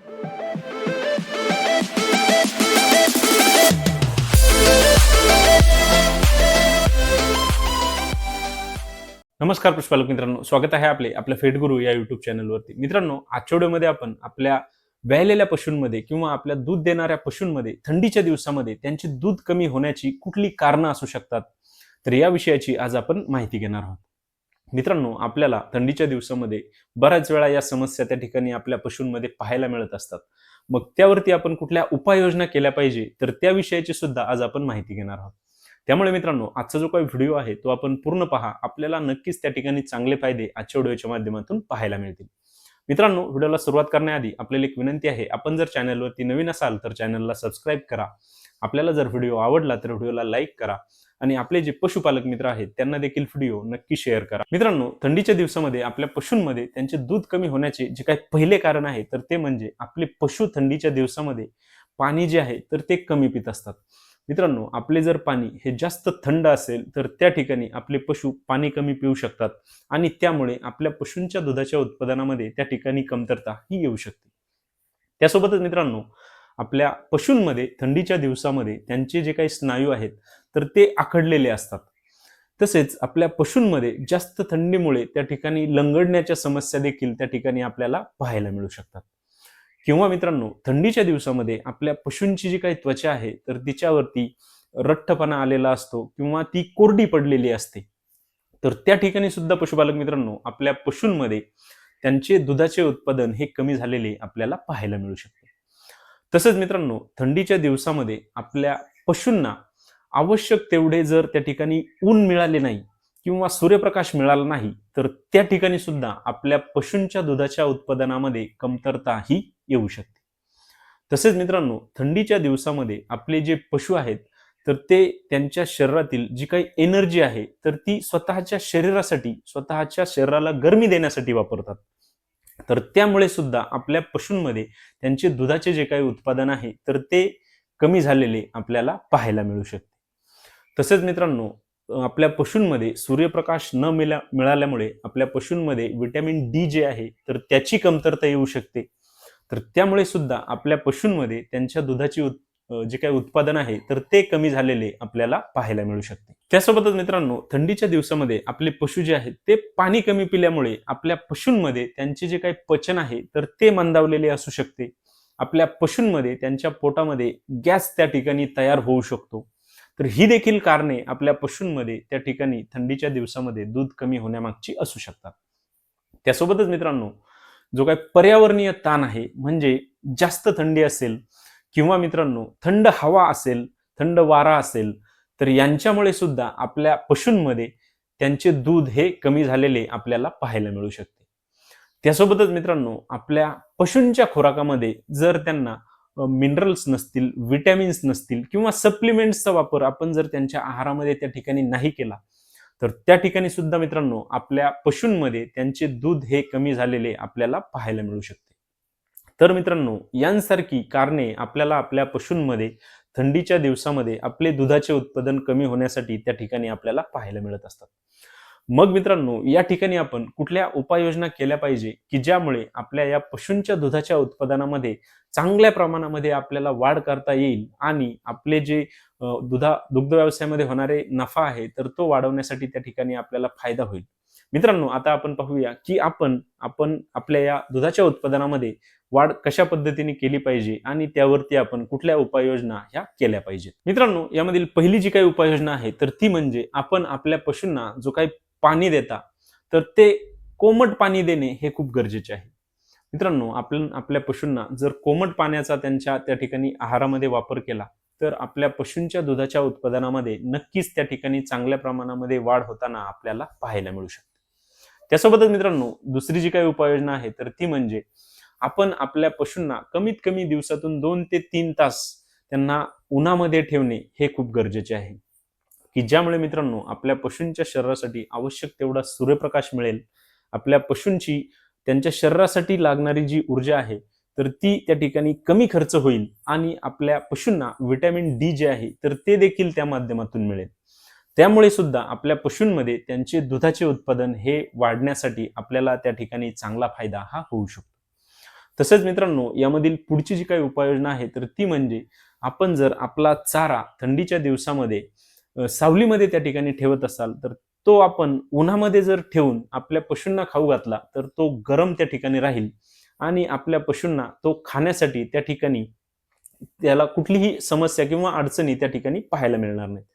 नमस्कार पशुपालक मित्रांनो, स्वागत आहे आपल्या फेड गुरु या युट्यूब चॅनलवरती. मित्रांनो, आजच्या व्हिडिओमध्ये आपण आपल्या व्यालेल्या पशूंमध्ये किंवा आपल्या दूध देणाऱ्या पशूंमध्ये थंडीच्या दिवसामध्ये त्यांचे दूध कमी होण्याची कुठली कारणं असू शकतात, तर या विषयाची आज आपण माहिती घेणार आहोत. मित्रांनो, आपल्याला थंडीच्या दिवसामध्ये बऱ्याच वेळा या समस्या त्या ठिकाणी आपल्या पशूंमध्ये पाहायला मिळत असतात. मग त्यावरती आपण कुठल्या उपाययोजना केल्या पाहिजे, तर त्या विषयाची सुद्धा आज आपण माहिती घेणार आहोत. त्यामुळे मित्रांनो, आजचा जो काही व्हिडिओ आहे तो आपण पूर्ण पहा. आपल्याला नक्कीच त्या ठिकाणी चांगले फायदे आजच्या व्हिडिओच्या माध्यमातून पाहायला मिळतील. मित्रांनो, व्हिडिओला सुरुवात करण्याआधी आपल्याला एक विनंती आहे, आपण जर चॅनलवरती नवीन असाल तर चॅनलला सबस्क्राईब करा. आपल्याला जर व्हिडिओ आवडला तर व्हिडिओला लाईक करा आणि आपले जे पशुपालक मित्र आहेत त्यांना देखील व्हिडिओ नक्की शेअर करा. मित्रांनो, थंडीच्या दिवसामध्ये आपल्या पशूंमध्ये त्यांचे दूध कमी होण्याचे जे काही पहिले कारण आहे तर ते म्हणजे आपले पशु थंडीच्या दिवसामध्ये पाणी जे आहे तर ते कमी पित असतात. मित्रांनो, आपले जर पाणी हे जास्त थंड असेल तर त्या ठिकाणी आपले पशु पाणी कमी पिऊ शकतात आणि त्यामुळे आपल्या पशूंच्या दुधाच्या उत्पादनामध्ये त्या ठिकाणी कमतरता ही येऊ शकते. त्यासोबतच मित्रांनो, आपल्या पशूंमध्ये थंडीच्या दिवसामध्ये त्यांचे जे काही स्नायू आहेत तर ते आखडलेले असतात. तसेच आपल्या पशूंमध्ये जास्त थंडीमुळे त्या ठिकाणी लंगडण्याच्या समस्या देखील त्या ठिकाणी आपल्याला पाहायला मिळू शकतात. किंवा मित्रांनो, थंडीच्या दिवसामध्ये आपल्या पशूंची जी काही त्वचा आहे तर तिच्यावरती रठ्ठपणा आलेला असतो किंवा ती कोरडी पडलेली असते. तर त्या ठिकाणी सुद्धा पशुपालक मित्रांनो, आपल्या पशूंमध्ये त्यांचे दुधाचे उत्पादन हे कमी झालेले आपल्याला पाहायला मिळू शकते. तसंच मित्रांनो, थंडीच्या दिवसामध्ये आपल्या पशूंना आवश्यक तेवढे जर त्या ठिकाणी ऊन मिळाले नाही किंवा सूर्यप्रकाश मिळाला नाही तर त्या ठिकाणी सुद्धा आपल्या पशूंच्या दुधाच्या उत्पादनामध्ये कमतरता ही येऊ शकते. तसेच मित्रांनो, थंडीच्या दिवसामध्ये आपले जे पशु आहेत तर ते त्यांच्या शरीरातील जी काही एनर्जी आहे तर ती स्वतःच्या शरीरासाठी, स्वतःच्या शरीराला गरमी देण्यासाठी वापरतात. तर त्यामुळे सुद्धा आपल्या पशूंमध्ये त्यांचे दुधाचे जे काही उत्पादन आहे तर ते कमी झालेले आपल्याला पाहायला मिळू शकते. तसेच मित्रांनो, आपल्या पशूंमध्ये सूर्यप्रकाश न मिळाल्यामुळे आपल्या पशूंमध्ये व्हिटॅमिन डी जे आहे तर त्याची कमतरता येऊ शकते. तर त्यामुळे सुद्धा आपल्या पशूंमध्ये त्यांच्या दुधाची जे काही उत्पादन आहे तर ते कमी झालेले आपल्याला पाहायला मिळू शकते. त्यासोबतच मित्रांनो, थंडीच्या दिवसामध्ये आपले पशु जे आहेत ते पाणी कमी पिल्यामुळे आपल्या पशूंमध्ये त्यांचे जे काही पचन आहे तर ते मंदावलेले असू शकते. आपल्या पशूंमध्ये त्यांच्या पोटामध्ये गॅस त्या ठिकाणी तयार होऊ शकतो. तर ही देखील कारणे आपल्या पशूंमध्ये त्या ठिकाणी थंडीच्या दिवसामध्ये दूध कमी होण्यामागची असू शकतात. त्यासोबतच मित्रांनो, जो काही पर्यावरणीय ताण आहे म्हणजे जास्त थंडी असेल किंवा मित्रांनो थंड हवा असेल, थंड वारा असेल तर यांच्यामुळे सुद्धा आपल्या पशूंमध्ये त्यांचे दूध हे कमी झालेले आपल्याला पाहायला मिळू शकते. त्यासोबतच मित्रांनो, आपल्या पशूंच्या खुराकामध्ये जर त्यांना मिनरल्स नसतील, विटॅमिन्स नसतील किंवा सप्लिमेंट्सचा वापर आपण जर त्यांच्या आहारामध्ये त्या ठिकाणी नाही केला तर त्या ठिकाणी सुद्धा मित्रांनो आपल्या पशूंमध्ये त्यांचे दूध हे कमी झालेले आपल्याला पाहायला मिळू शकते. तर मित्रांनो, यांसारखी कारणे आपल्याला आपल्या पशूंमध्ये थंडीच्या दिवसामध्ये आपले दुधाचे उत्पादन कमी होण्यासाठी त्या ठिकाणी आपल्याला पाहायला मिळत असतात. मग मित्रांनो, या ठिकाणी आपण कुठल्या उपाययोजना केल्या पाहिजे की ज्यामुळे आपल्या या पशूंच्या दुधाच्या उत्पादनामध्ये चांगल्या प्रमाणामध्ये आपल्याला वाढ करता येईल आणि आपले जे दुग्ध व्यवसायामध्ये होणारे नफा आहे तर तो वाढवण्यासाठी त्या ठिकाणी आपल्याला फायदा होईल. मित्रांनो, आता आपण पाहूया की आपण आपल्या या दुधाच्या उत्पादनामध्ये वाढ कशा पद्धतीने केली पाहिजे आणि त्यावरती आपण कुठल्या उपाययोजना ह्या केल्या पाहिजेत. मित्रांनो, यामधील पहिली जी काही उपाययोजना आहे तर ती म्हणजे आपण आपल्या पशूंना जो काही पाणी देता तर ते कोमट पाणी देणे हे खूप गरजेचे आहे. मित्रांनो, आपण आपल्या पशूंना जर कोमट पाण्याचा त्यांच्या त्या ठिकाणी आहारामध्ये वापर केला तर आपल्या पशूंच्या दुधाच्या उत्पादनामध्ये नक्कीच त्या ठिकाणी चांगल्या प्रमाणामध्ये वाढ होताना आपल्याला पाहायला मिळू शकते. त्यासोबतच मित्रांनो, दुसरी जी काही उपाययोजना आहे तर ती म्हणजे आपण आपल्या पशूंना कमीत कमी दिवसातून 2 ते 3 तास त्यांना उन्हामध्ये ठेवणे हे खूप गरजेचे आहे की ज्यामुळे मित्रांनो आपल्या पशूंच्या शरीरासाठी आवश्यक तेवढा सूर्यप्रकाश मिळेल. आपल्या पशूंची त्यांच्या शरीरासाठी लागणारी जी ऊर्जा आहे तर ती त्या ठिकाणी कमी खर्च होईल आणि आपल्या पशूंना व्हिटॅमिन डी जे आहे तर ते देखील त्या माध्यमातून मिळेल. त्यामुळे सुद्धा आपल्या पशूंमध्ये त्यांचे दुधाचे उत्पादन हे वाढण्यासाठी आपल्याला त्या ठिकाणी चांगला फायदा हा होऊ शकतो. तसेच मित्रांनो, यामधील पुढची जी काही उपाययोजना आहे तर ती म्हणजे आपण जर आपला चारा थंडीच्या दिवसामध्ये सावलीमध्ये त्या ठिकाणी ठेवत असाल, तर तो आपण उन्हामध्ये जर ठेवून आपल्या पशूंना खाऊ घातला तर तो गरम त्या ठिकाणी राहील आणि आपल्या पशूंना तो खाण्यासाठी त्या ठिकाणी त्याला कुठलीही समस्या किंवा अडचणी त्या ठिकाणी पाहायला मिळणार नाहीत.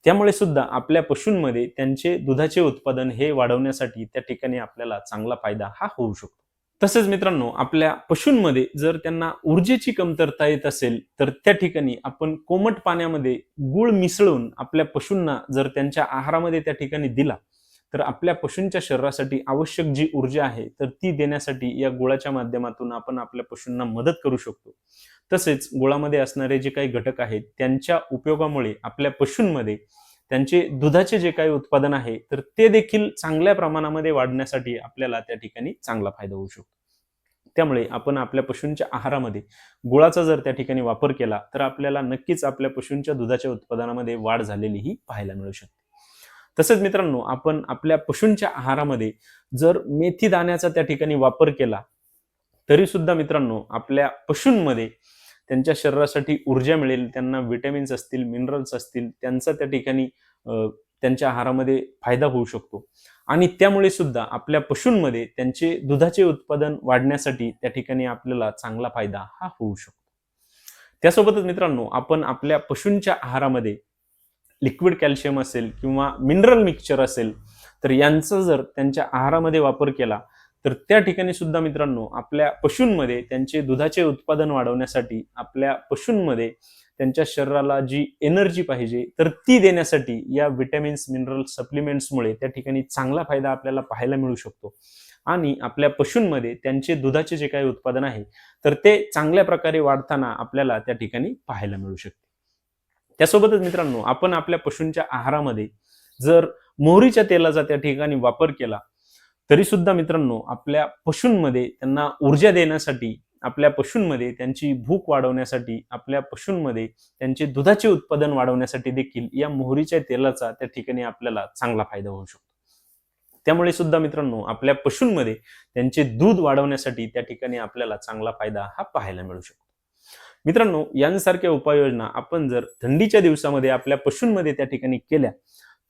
त्यामुळे सुद्धा आपल्या पशूंमध्ये त्यांचे दुधाचे उत्पादन हे वाढवण्यासाठी त्या ठिकाणी आपल्याला चांगला फायदा हा होऊ शकतो. तसेच मित्रांनो, आपल्या पशूंमध्ये जर त्यांना ऊर्जेची कमतरता येत असेल, तर त्या ठिकाणी आपण कोमट पाण्यामध्ये गूळ मिसळून आपल्या पशूंना जर त्यांच्या आहारामध्ये त्या ठिकाणी दिला, तर आपल्या पशूंच्या शरीरासाठी आवश्यक जी ऊर्जा आहे, तर ती देण्यासाठी या गुळाच्या माध्यमातून आपण आपल्या पशूंना मदत करू शकतो. तसेच गुळामध्ये असणारे जे काही घटक आहेत, त्यांच्या उपयोगामुळे आपल्या पशूंमध्ये त्यांचे दुधाचे जे काही उत्पादन आहे, तर ते देखील चांगल्या प्रमाणामध्ये वाढण्यासाठी आपल्याला त्या ठिकाणी चांगला फायदा होऊ शकतो. त्यामुळे आपण आपल्या पशूंच्या आहारामध्ये गुळाचा जर त्या ठिकाणी वापर केला, तर आपल्याला नक्कीच आपल्या पशूंच्या दुधाच्या उत्पादनामध्ये वाढ झालेलीही पाहायला मिळू शकते. तसेच मित्रांनो, आपण आपल्या पशूंच्या आहारामध्ये जर मेथी दाण्याचा त्या ठिकाणी वापर केला, तरी सुद्धा मित्रांनो, आपल्या पशूंमध्ये त्यांच्या शरीरासाठी ऊर्जा मिळेल, त्यांना व्हिटॅमिन्स असतील, मिनरल्स असतील, त्यांचा त्या ठिकाणी त्यांच्या आहारामध्ये फायदा होऊ शकतो आणि त्यामुळे सुद्धा आपल्या पशूंमध्ये त्यांचे दुधाचे उत्पादन वाढण्यासाठी त्या ठिकाणी आपल्याला चांगला फायदा हा होऊ शकतो. त्यासोबतच मित्रांनो, आपण आपल्या पशूंच्या आहारामध्ये लिक्विड कॅल्शियम असेल किंवा मिनरल मिक्सचर असेल, तर यांचा जर त्यांच्या आहारामध्ये वापर केला, तर त्या ठिकाणी सुद्धा मित्रांनो, आपल्या पशूंमध्ये त्यांचे दुधाचे उत्पादन वाढवण्यासाठी, आपल्या पशूंमध्ये त्यांच्या शरीराला जी एनर्जी पाहिजे तर ती देण्यासाठी या व्हिटॅमिन्स, मिनरल सप्लिमेंट्समुळे त्या ठिकाणी चांगला फायदा आपल्याला पाहायला मिळू शकतो आणि आपल्या पशूंमध्ये त्यांचे दुधाचे जे काही उत्पादन आहे, तर ते चांगल्या प्रकारे वाढताना आपल्याला त्या ठिकाणी पाहायला मिळू शकते. त्यासोबतच मित्रांनो, आपण आपल्या पशूंच्या आहारामध्ये जर मोहरीच्या तेलाचा त्या ठिकाणी वापर केला, तरी सुद्धा मित्रांनो, आपल्या पशूंमध्ये त्यांना ऊर्जा देण्यासाठी, आपल्या पशूंमध्ये त्यांची भूक वाढवण्यासाठी, आपल्या पशूंमध्ये त्यांचे दुधाचे उत्पादन वाढवण्यासाठी देखील या मोहरीच्या तेलाचा त्या ठिकाणी आपल्याला चांगला फायदा होऊ शकतो. त्यामुळे सुद्धा मित्रांनो, आपल्या पशूंमध्ये त्यांचे दूध वाढवण्यासाठी त्या ठिकाणी आपल्याला चांगला फायदा हा पाहायला मिळू शकतो. मित्रांनो, यांसारख्या उपाययोजना आपण जर थंडीच्या दिवसामध्ये आपल्या पशूंमध्ये त्या ठिकाणी केल्या,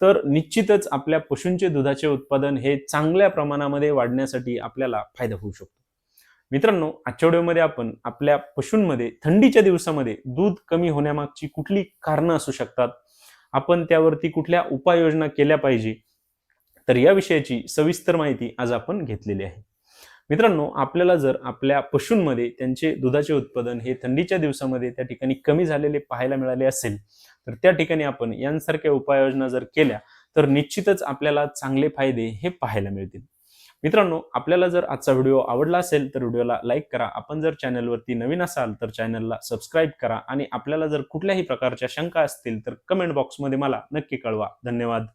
तर निश्चितच आपल्या पशूंचे दुधाचे उत्पादन हे चांगल्या प्रमाणामध्ये वाढण्यासाठी आपल्याला फायदा होऊ शकतो. मित्रांनो, आजच्या व्हिडिओमध्ये आपण आपल्या पशूंमध्ये थंडीच्या दिवसामध्ये दूध कमी होण्यामागची कुठली कारणं असू शकतात, आपण त्यावरती कुठल्या उपाययोजना केल्या पाहिजे, तर या विषयाची सविस्तर माहिती आज आपण घेतलेली आहे. मित्रांनो, आपल्याला जर आपल्या पशूंमध्ये त्यांचे दुधाचे उत्पादन हे थंडीच्या दिवसामध्ये त्या ठिकाणी कमी झालेले पाहायला मिळाले असेल, तर त्या ठिकाणी आपण यांसारख्या उपाययोजना जर केल्या, तर निश्चितच आपल्याला चांगले फायदे हे पाहायला मिळतील. मित्रांनो, आपल्याला जर आजचा व्हिडिओ आवडला असेल तर व्हिडिओला लाईक करा. आपण जर चॅनलवरती नवीन असाल तर चॅनलला सबस्क्राईब करा आणि आपल्याला जर कुठल्याही प्रकारच्या शंका असतील तर कमेंट बॉक्समध्ये मला नक्की कळवा. धन्यवाद.